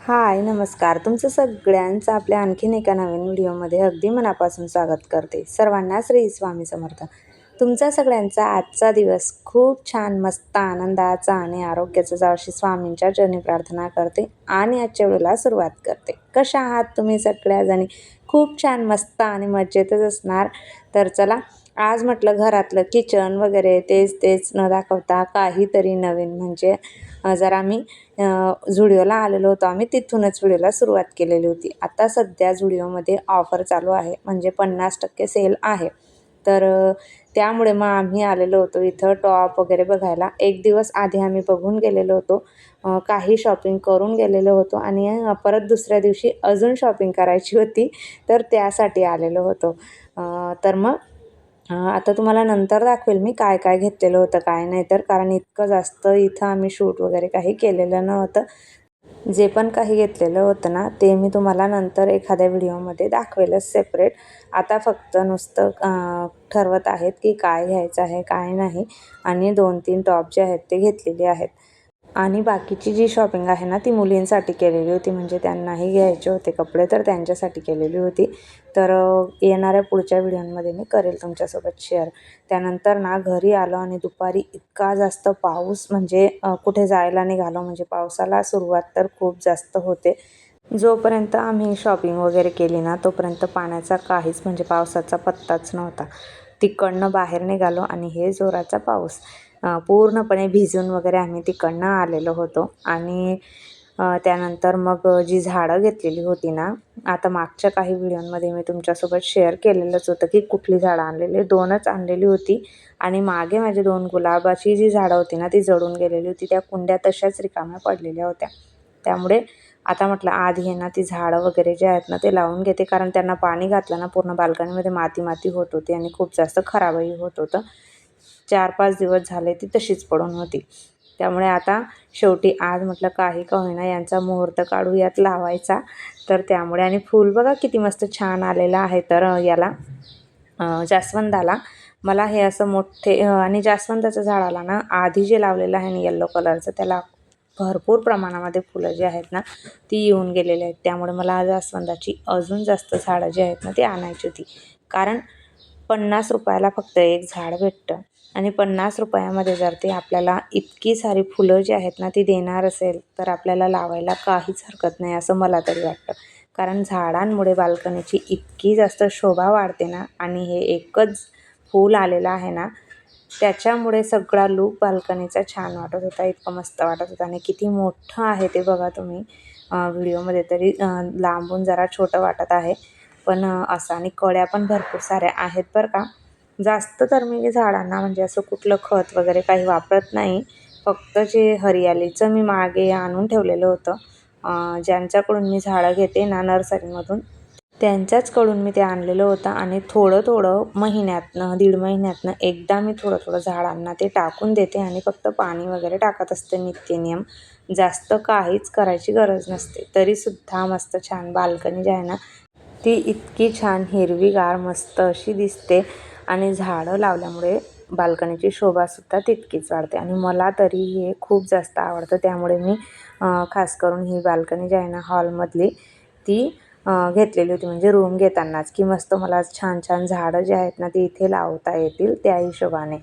हाय, नमस्कार. तुमचं सगळ्यांचं आपल्या आणखीन एका नवीन व्हिडिओमध्ये अगदी मनापासून स्वागत करते. सर्वांना श्री स्वामी समर्थ. तुमचा सगळ्यांचा आजचा दिवस खूप छान, मस्त, आनंदाचा आणि आरोग्याचा जावो अशी स्वामींच्या चरणी प्रार्थना करते आणि आजच्या व्हिडिओला सुरुवात करते. कशा आहात तुम्ही सगळ्याजणी? खूप छान, मस्त आणि मजेतच असणार. तर चला, आज म्हटलं घरातलं किचन वगैरे तेच न दाखवता काहीतरी नवीन म्हणजे जरा आम्ही झुडिओला आलेलो होतो. आम्ही तिथूनच व्हिडिओला सुरुवात केलेली होती. आता सध्या झुडिओमध्ये ऑफर चालू आहे, म्हणजे 50% सेल आहे. तर त्यामुळे मग आम्ही आलेलो होतो इथं टॉप वगैरे बघायला. एक दिवस आधी आम्ही बघून गेलेलो होतो, काही शॉपिंग करून गेलेलो होतो आणि परत दुसऱ्या दिवशी अजून शॉपिंग करायची होती, तर त्यासाठी आलेलो होतो. तर मग आता तुम्हाला नंतर दाखवेल मी काय काय घेतलेलं होतं काय नाही, तर कारण इतकं जास्त इथं आम्ही शूट वगैरे काही केलेलं नव्हतं. जे पण काही घेतलेलं होतं ना, ते मी तुम्हाला नंतर एखाद्या व्हिडिओमध्ये दाखवेलच सेपरेट. आता फक्त नुसतं ठरवत आहेत की काय घ्यायचं आहे काय नाही, आणि 2-3 टॉप जे आहेत ते घेतलेले आहेत. आणि बाकीची जी शॉपिंग आहे ना, ती मुलींसाठी केलेली होती, म्हणजे त्यांनाही घ्यायचे होते कपडे, तर त्यांच्यासाठी केलेली होती. तर येणाऱ्या पुढच्या व्हिडिओमध्ये मी करेल तुमच्यासोबत शेअर. त्यानंतर ना घरी आलो आणि दुपारी इतका जास्त पाऊस, म्हणजे कुठे जायला निघालो म्हणजे पावसाला सुरुवात तर खूप जास्त होते. जोपर्यंत आम्ही शॉपिंग वगैरे केली ना, तोपर्यंत पाण्याचा काहीच म्हणजे पावसाचा पत्ताच नव्हता. तिकडनं बाहेर निघालो आणि हे जोराचा पाऊस. पूर्णपणे भिजून वगैरे आम्ही तिकडनं आलेलो होतो. आणि त्यानंतर मग जी झाडं घेतलेली होती ना, आता मागच्या काही व्हिडिओमध्ये मी तुमच्यासोबत शेअर केलेलंच होतं की कुठली झाडं आणलेली. 2च आणलेली होती आणि मागे माझी 2 गुलाबाची जी झाडं होती ना, ती जळून गेलेली होती. त्या कुंड्या तशाच रिकाम्या पडलेल्या होत्या. त्यामुळे आता म्हटलं आधी ना ती झाडं वगैरे जे आहेत ना, ते लावून घेते, कारण त्यांना पाणी घातलं ना पूर्ण बाल्कनीमध्ये माती होत होती आणि खूप जास्त खराबही होत होतं. 4-5 दिवस झाले ती तशीच पडून होती. त्यामुळे आता शेवटी आज म्हटलं काही का होईना यांचा मुहूर्त काढूयात लावायचा. तर त्यामुळे आणि फूल बघा किती मस्त छान आलेलं आहे. तर याला जास्वंदाला मला हे असं मोठे आणि जास्वंदाच्या झाडाला ना आधी जे लावलेलं आहे ना येलो कलरचं, त्याला भरपूर प्रमाणामध्ये फुलं जी आहेत ना ती येऊन गेलेली आहेत. त्यामुळे मला जास्वंदाची अजून जास्त झाडं जी आहेत ना ती आणायची होती, कारण 50 रुपयाला फक्त एक झाड भेटतं आणि 50 रुपयामध्ये जर ते आपल्याला इतकी सारी फुलं जी आहेत ना ती देणार असेल, तर आपल्याला लावायला काहीच हरकत नाही असं मला तरी वाटतं. कारण झाडांमुळे बाल्कनीची इतकी जास्त शोभा वाढते ना, आणि हे एकच फूल आलेलं आहे ना, त्याच्यामुळे सगळा लूक बाल्कनीचा छान वाटत होता, इतकं मस्त वाटत होतं. आणि किती मोठं आहे ते बघा तुम्ही व्हिडिओमध्ये तरी लांबून जरा छोटं वाटत आहे, पण असं आणि कळ्या पण भरपूर साऱ्या आहेत बरं का. जास्त तर मी झाडांना म्हणजे असं कुठलं खत वगैरे काही वापरत नाही. फक्त जे हरियालीचं मी मागे आणून ठेवलेलं होतं, ज्यांच्याकडून मी झाडं घेते ना नर्सरीमधून, त्यांच्याचकडून मी ते आणलेलं होतं. आणि थोडं महिन्यातनं 1.5 महिन्यातनं एकदा मी थोडं झाडांना ते टाकून देते आणि फक्त पाणी वगैरे टाकत असते नित्यनियम. जास्त काहीच करायची गरज नसते. तरीसुद्धा मस्त छान बाल्कनी जी आहे ना, ती इतकी छान हिरवीगार मस्त अशी दिसते. आणि झाडं लावल्यामुळे बाल्कनीची शोभासुद्धा तितकीच वाढते. आणि मला तरी हे खूप जास्त आवडतं. त्यामुळे मी खास करून ही बाल्कनी जी आहे ना हॉलमधली, ती घेतलेली होती, म्हणजे रूम घेतानाच, की मस्त मला छान झाडं जी आहेत ना ती इथे लावता येतील त्या हिशोबाने.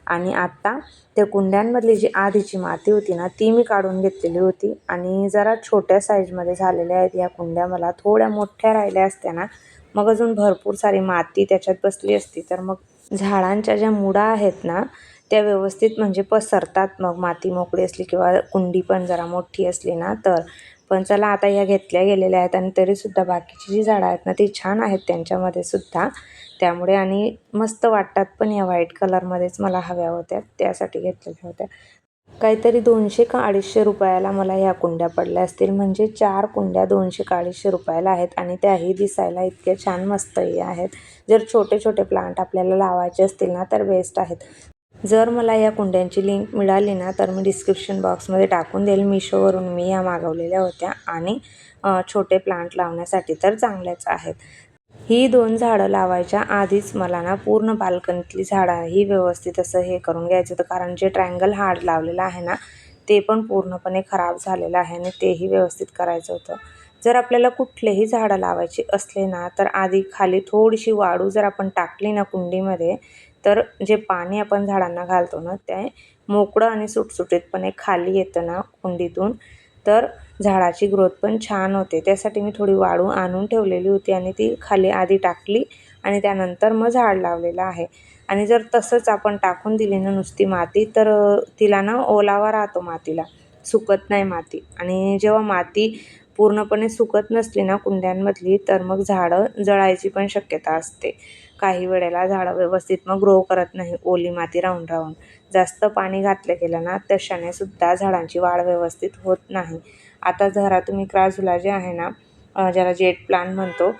आणि आत्ता त्या कुंड्यांमधली जी आधीची माती होती ना, ती मी काढून घेतलेली होती आणि जरा छोट्या साईजमध्ये झालेल्या आहेत या कुंड्या. मला थोड्या मोठ्या राहिल्या असत्या ना, मग अजून भरपूर सारी माती त्याच्यात बसली असती, तर मग झाडांच्या ज्या मुळा आहेत ना त्या व्यवस्थित म्हणजे पसरतात, मग माती मोकळी असली किंवा कुंडी पण जरा मोठी असली ना तर. पण चला, आता ह्या घेतल्या गेलेल्या आहेत आणि तरीसुद्धा बाकीची जी झाडं आहेत ना ती छान आहेत त्यांच्यामध्ये सुद्धा. त्यामुळे आणि मस्त वाटतात पण या व्हाईट कलरमध्येच मला हव्या होत्या, त्यासाठी घेतलेल्या होत्या. काहीतरी 200 का 250 रुपयाला मला ह्या कुंड्या पडल्या असतील, म्हणजे 4 कुंड्या 200 का 250 रुपयाला आहेत. आणि त्याही दिसायला इतक्या छान मस्तही आहेत. जर छोटे प्लांट आपल्याला लावायचे असतील ना तर बेस्ट आहेत. जर मला या कुंड्यांची लिंक मिळाली ना तर मी डिस्क्रिप्शन बॉक्समध्ये टाकून देईल. मिशोवरून मी या मागवलेल्या होत्या आणि छोटे प्लांट लावण्यासाठी तर चांगल्याच आहेत. ही 2 झाडं लावायच्या आधीच मला ना पूर्ण बाल्कनीतली झाडं ही व्यवस्थित असं हे करून घ्यायचं होतं, कारण जे ट्रायंगल हार्ड लावलेलं आहे ना ते पण पूर्णपणे खराब झालेलं आहे आणि तेही व्यवस्थित करायचं होतं. जर आपल्याला कुठलेही झाडं लावायचे असले ना, तर आधी खाली थोडीशी वाळू जर आपण टाकली ना कुंडीमध्ये, तर जे पाणी आपण झाडांना घालतो ना, ते मोकळं आणि सुटसुटीतपणे खाली येतं ना कुंडीतून, तर झाडाची ग्रोथ पण छान होते. त्यासाठी मी थोडी वाळू आणून ठेवलेली होती आणि ती खाली आधी टाकली आणि त्यानंतर मग झाड लावलेलं आहे. आणि जर तसंच आपण टाकून दिली ना नुसती माती, तर तिला ना ओलावा राहतो मातीला, सुकत नाही माती. आणि जेव्हा माती पूर्णपणे सुकत नसली ना कुंड्यांमधली, तर मग झाडं जळायची पण शक्यता असते. काही वेळेला झाडं व्यवस्थित मग ग्रो करत नाही, ओली माती राहून राहून. जास्त पाणी घातलं गेलं ना, तशाने सुद्धा झाडांची वाढ व्यवस्थित होत नाही. आता जरा तुम्ही क्राझुला जे आहे ना, ज्याला जेट प्लांट म्हणतो,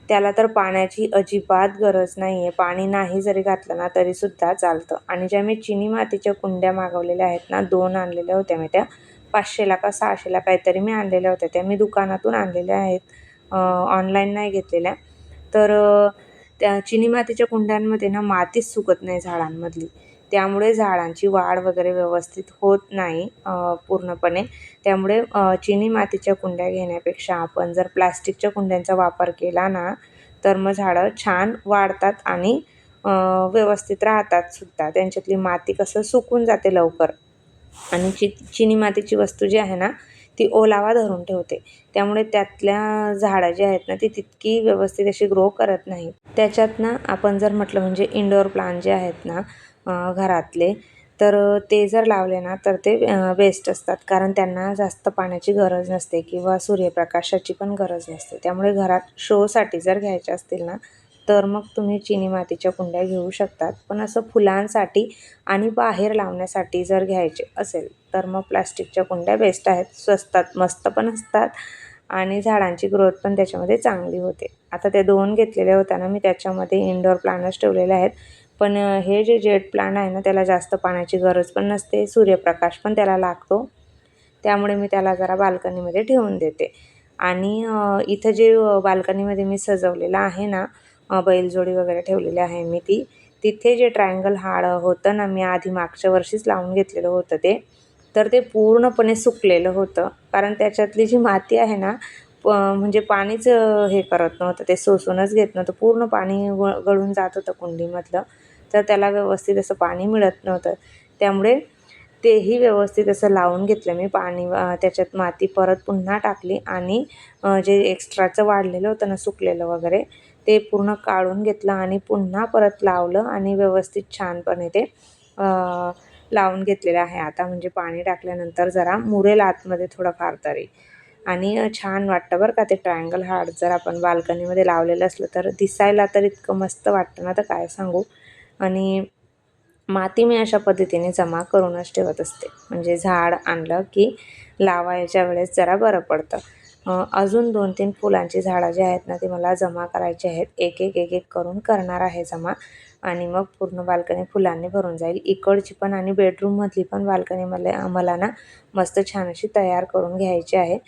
त्याला तर पाण्याची अजिबात गरज नाही आहे. पाणी नाही जरी घातलं ना तरीसुद्धा चालतं. आणि ज्या मी चिनी मातीच्या कुंड्या मागवलेल्या आहेत ना, 2 आणलेल्या होत्या मी त्या. 500ला का 600ला काहीतरी मी आणलेल्या होत्या. त्या मी दुकानातून आणलेल्या आहेत, ऑनलाईन नाही घेतलेल्या. तर त्या चिनी मातीच्या कुंड्यांमध्ये ना मातीच सुकत नाही झाडांमधली. त्यामुळे झाडांची वाढ वगैरे व्यवस्थित होत नाही पूर्णपणे. त्यामुळे चिनी मातीच्या कुंड्या घेण्यापेक्षा आपण जर प्लास्टिकच्या कुंड्यांचा वापर केला ना, तर मग झाडं छान वाढतात आणि व्यवस्थित राहतात सुद्धा. त्यांच्यातली माती कसं सुकून जाते लवकर. आणि चिनी मातीची वस्तू जी आहे ना, ती ओलावा धरून ठेवते. त्यामुळे त्यातल्या झाडं जी आहेत ना, ती तितकी व्यवस्थित अशी ग्रो करत नाही. त्याच्यात ना आपण जर म्हटलं म्हणजे इंडोअर प्लांट जे आहेत ना घरातले, तर ते जर लावले ना, तर ते बेस्ट असतात. कारण त्यांना जास्त पाण्याची गरज नसते किंवा सूर्यप्रकाशाची पण गरज नसते. त्यामुळे घरात शोसाठी जर घ्यायचे असतील ना, तर मग तुम्ही चिनी मातीच्या कुंड्या घेऊ शकतात. पण असं फुलांसाठी आणि बाहेर लावण्यासाठी जर घ्यायचे असेल, तर मग प्लास्टिकच्या कुंड्या बेस्ट आहेत. स्वस्तात मस्त पण असतात आणि झाडांची ग्रोथ पण त्याच्यामध्ये चांगली होते. आता त्या 2 घेतलेल्या होत्या ना मी, त्याच्यामध्ये इंडोअर प्लांट्स ठेवलेले आहेत. पण हे जे जेट प्लांट आहे ना, त्याला जास्त पाण्याची गरज पण नसते, सूर्यप्रकाश पण त्याला लागतो. त्यामुळे मी त्याला जरा बाल्कनीमध्ये ठेवून देते. आणि इथं जे बाल्कनीमध्ये मी सजवलेलं आहे ना, बैलजोडी वगैरे ठेवलेली आहे मी ती. तिथे जे ट्रायंगल हार्ड होतं ना, मी आधी मागच्या वर्षीच लावून घेतलेलं होतं ते. तर ते पूर्णपणे सुकलेलं होतं. कारण त्याच्यातली जी माती आहे ना, म्हणजे पाणीच हे करत नव्हतं, ते शोषूनच घेत नव्हतं. पूर्ण पाणी गळून जात होतं कुंडीमधलं. तर त्याला व्यवस्थित असं पाणी मिळत नव्हतं. त्यामुळे तेही व्यवस्थित असं लावून घेतलं मी पाणी, त्याच्यात माती परत पुन्हा टाकली आणि जे एक्स्ट्राचं वाढलेलं होतं ना सुकलेलं वगैरे, ते पूर्ण काढून घेतलं आणि पुन्हा परत लावलं आणि व्यवस्थित छानपणे ते लावून घेतलेलं आहे. आता म्हणजे पाणी टाकल्यानंतर जरा मुरेल आतमध्ये थोडंफार तरी. आणि छान वाटतं बरं का ते ट्रायंगल हार्ट जर आपण बाल्कनीमध्ये लावलेलं असलं तर. दिसायला तर इतकं मस्त वाटतं ना, तर काय सांगू. आणि माती मी अशा पद्धतीने जमा करूनच ठेवत असते. म्हणजे झाड आणलं की लावायच्या वेळेस जरा बरं पडतं. अजून 2-3 फुलांची झाडं जी आहेत ना, ती मला जमा करायची आहेत. एक-एक करून करणार आहे जमा. आणि मग पूर्ण बाल्कनी फुलांनी भरून जाईल. इकडची पण आणि बेडरूममधली पण बाल्कनी मला ना मस्त छान अशी तयार करून घ्यायची आहे.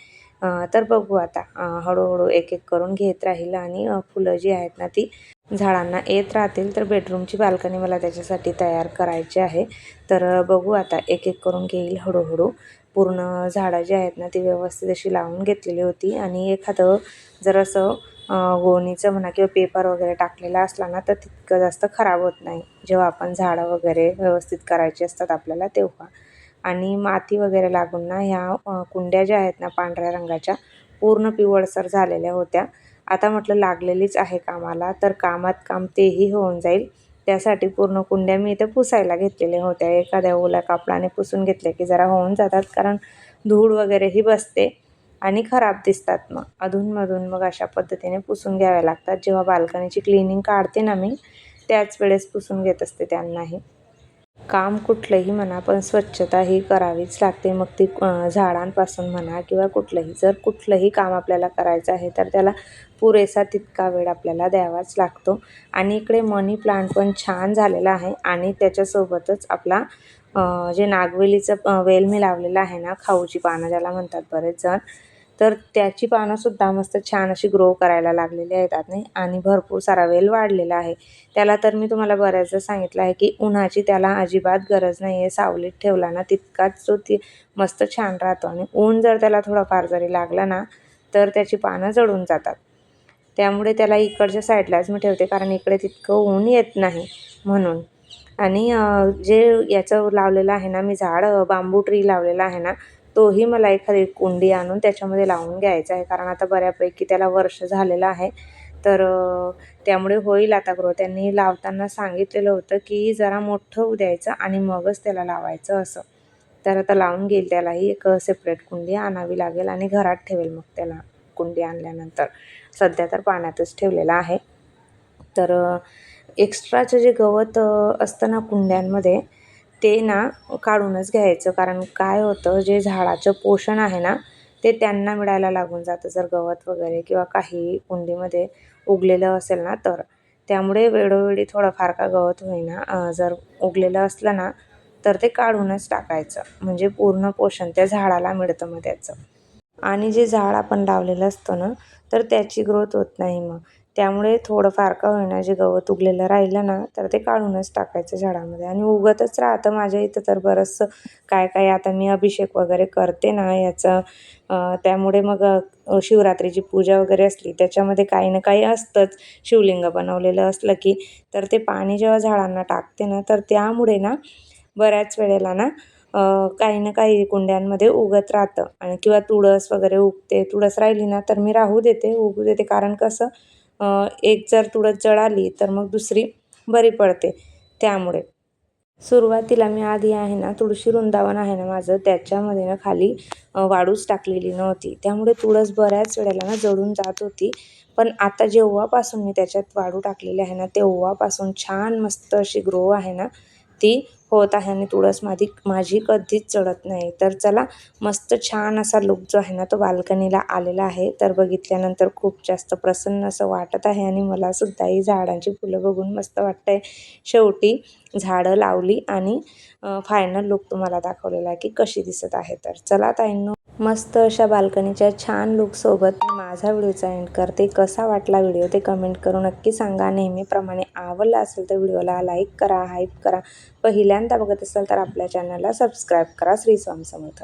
तर बघू आता, हळूहळू एक करून घेत राहील आणि फुलं जी आहेत ना ती झाडांना येत राहतील. तर बेडरूमची बाल्कनी मला त्याच्यासाठी तयार करायची आहे. तर बघू आता, एक करून घेईल हळूहळू. पूर्ण झाडं जी आहेत ना ती व्यवस्थित अशी लावून घेतलेली होती. आणि एखादं जर असं गोणीचं म्हणा किंवा पेपर वगैरे टाकलेला असला ना, तर तितकं जास्त खराब होत नाही, जेव्हा आपण झाडं वगैरे व्यवस्थित करायची असतात आपल्याला तेव्हा. आणि माती वगैरे लागून ना ह्या कुंड्या ज्या आहेत ना पांढऱ्या रंगाच्या, पूर्ण पिवळसर झालेल्या होत्या. आता म्हटलं लागलेलीच आहे कामाला, तर कामात काम तेही होऊन जाईल. त्यासाठी पूर्ण कुंड्या मी इथे पुसायला घेतलेल्या होत्या. एखाद्या ओल्या कापडाने पुसून घेतल्या की जरा होऊन जातात, कारण धूळ वगैरेही बसते आणि खराब दिसतात. मग अधूनमधून मग अशा पद्धतीने पुसून घ्याव्या लागतात. जेव्हा बाल्कनीची क्लिनिंग काढते ना मी, त्याच वेळेस पुसून घेत असते त्यांनाही. काम कुठलंही म्हणा, पण स्वच्छता ही करावीच लागते. मग ती झाडांपासून म्हणा किंवा कुठलंही. जर कुठलंही काम आपल्याला करायचं आहे, तर त्याला पुरेसा तितका वेळ आपल्याला द्यावाच लागतो. आणि इकडे मनी प्लांट पण छान झालेला आहे. आणि त्याच्यासोबतच आपला जे नागवेलीचं वेल मी लावलेलं आहे ना, खाऊची पानं ज्याला म्हणतात बरेच जण, तर त्याची पानंसुद्धा मस्त छान अशी ग्रो करायला लागलेली आहेत आणि भरपूर सारा वेल वाढलेला आहे. त्याला तर मी तुम्हाला बऱ्याचदा सांगितलं आहे की उन्हाची त्याला अजिबात गरज नाही आहे. सावलीत ठेवला ना तितकाच तो ती मस्त छान राहतो आणि ऊन जर त्याला थोडंफार जरी लागलं ना तर त्याची पानं जळून जातात. त्यामुळे त्याला इकडच्या साईडलाच मी ठेवते, कारण इकडे तितकं ऊन येत नाही म्हणून. आणि जे याचं लावलेलं आहे ना मी झाड, बांबू ट्री लावलेला आहे ना, तोही मला एखादी कुंडी आणून त्याच्यामध्ये लावून घ्यायचा आहे, कारण आता बऱ्यापैकी त्याला वर्ष झालेलं आहे. तर त्यामुळे होईल आता ग्रो. त्यांनी लावताना सांगितलेलं होतं की जरा मोठं होऊ द्यायचं आणि मगच त्याला लावायचं असं. तर आता लावून घेईल. त्यालाही एक सेपरेट कुंडी आणावी लागेल आणि घरात ठेवेल मग त्याला कुंडी आणल्यानंतर. सध्या तर पाण्यातच ठेवलेलं आहे. तर एक्स्ट्राचं जे गवत असतं ना कुंड्यांमध्ये ते ना काढूनच घ्यायचं, कारण काय होतं जे झाडाचं पोषण आहे ना ते त्यांना मिळायला लागून जातं जर गवत वगैरे किंवा काही कुंडीमध्ये उगलेलं असेल ना तर. त्यामुळे वेळोवेळी थोडंफार का गवत होईना जर उगलेलं असलं ना तर ते काढूनच टाकायचं, म्हणजे पूर्ण पोषण त्या झाडाला मिळतं मग त्याचं. आणि जे झाड आपण लावलेलं असतं ना तर त्याची ग्रोथ होत नाही मग. त्यामुळे थोडंफार का होईना जे गवत उगलेलं राहिलं ना तर ते काढूनच टाकायचं झाडामध्ये आणि उगतच राहतं. माझ्या इथं तर बरंचसं काय काय आता मी अभिषेक वगैरे करते ना याचं, त्यामुळे मग शिवरात्रीची पूजा वगैरे असली त्याच्यामध्ये काही ना काही असतंच. शिवलिंग बनवलेलं असलं की तर ते पाणी जेव्हा झाडांना टाकते ना तर त्यामुळे ना बऱ्याच वेळेला ना काही ना काही कुंड्यांमध्ये उगत राहतं आणि किंवा तुळस वगैरे उगते. तुळस राहिली ना तर मी राहू देते, उगू देते, कारण कसं एक जर तुळस जळाली तर मग दुसरी बरी पडते. त्यामुळे सुरुवातीला मी आधी आहे ना तुळशी वृंदावन आहे ना माझं, त्याच्यामध्ये ना खाली वाळूच टाकलेली नव्हती. त्यामुळे तुळस बऱ्याच वेळेला ना जळून जात होती. पण आता जेव्हापासून मी त्याच्यात वाळू टाकलेली आहे ना तेव्हापासून छान मस्त अशी ग्रो आहे ना ती होत आहे आणि तुळस माझी कधीच चढत नाही. तर चला, मस्त छान असा लुक जो आहे ना तो बाल्कनीला आलेला आहे. तर बघितल्यानंतर खूप जास्त प्रसन्न असं वाटत आहे आणि मला सुद्धा ही झाडांची फुलं बघून मस्त वाटतंय. शेवटी झाडं लावली आणि फायनल लुक तुम्हाला दाखवलेला आहे की कशी दिसत आहे. तर चला ताईंनो, मस्त अशा बाल्कनीच्या छान लुकसोबत मी माझा व्हिडिओचा एंड करते. कसा वाटला व्हिडिओ ते कमेंट करून नक्की सांगा. नेहमीप्रमाणे आवडला असेल तर व्हिडिओला लाईक करा, हाईप करा. पहिल्यांदा बघत असाल तर आपल्या चॅनलला सबस्क्राईब करा. श्री स्वामी समर्थ.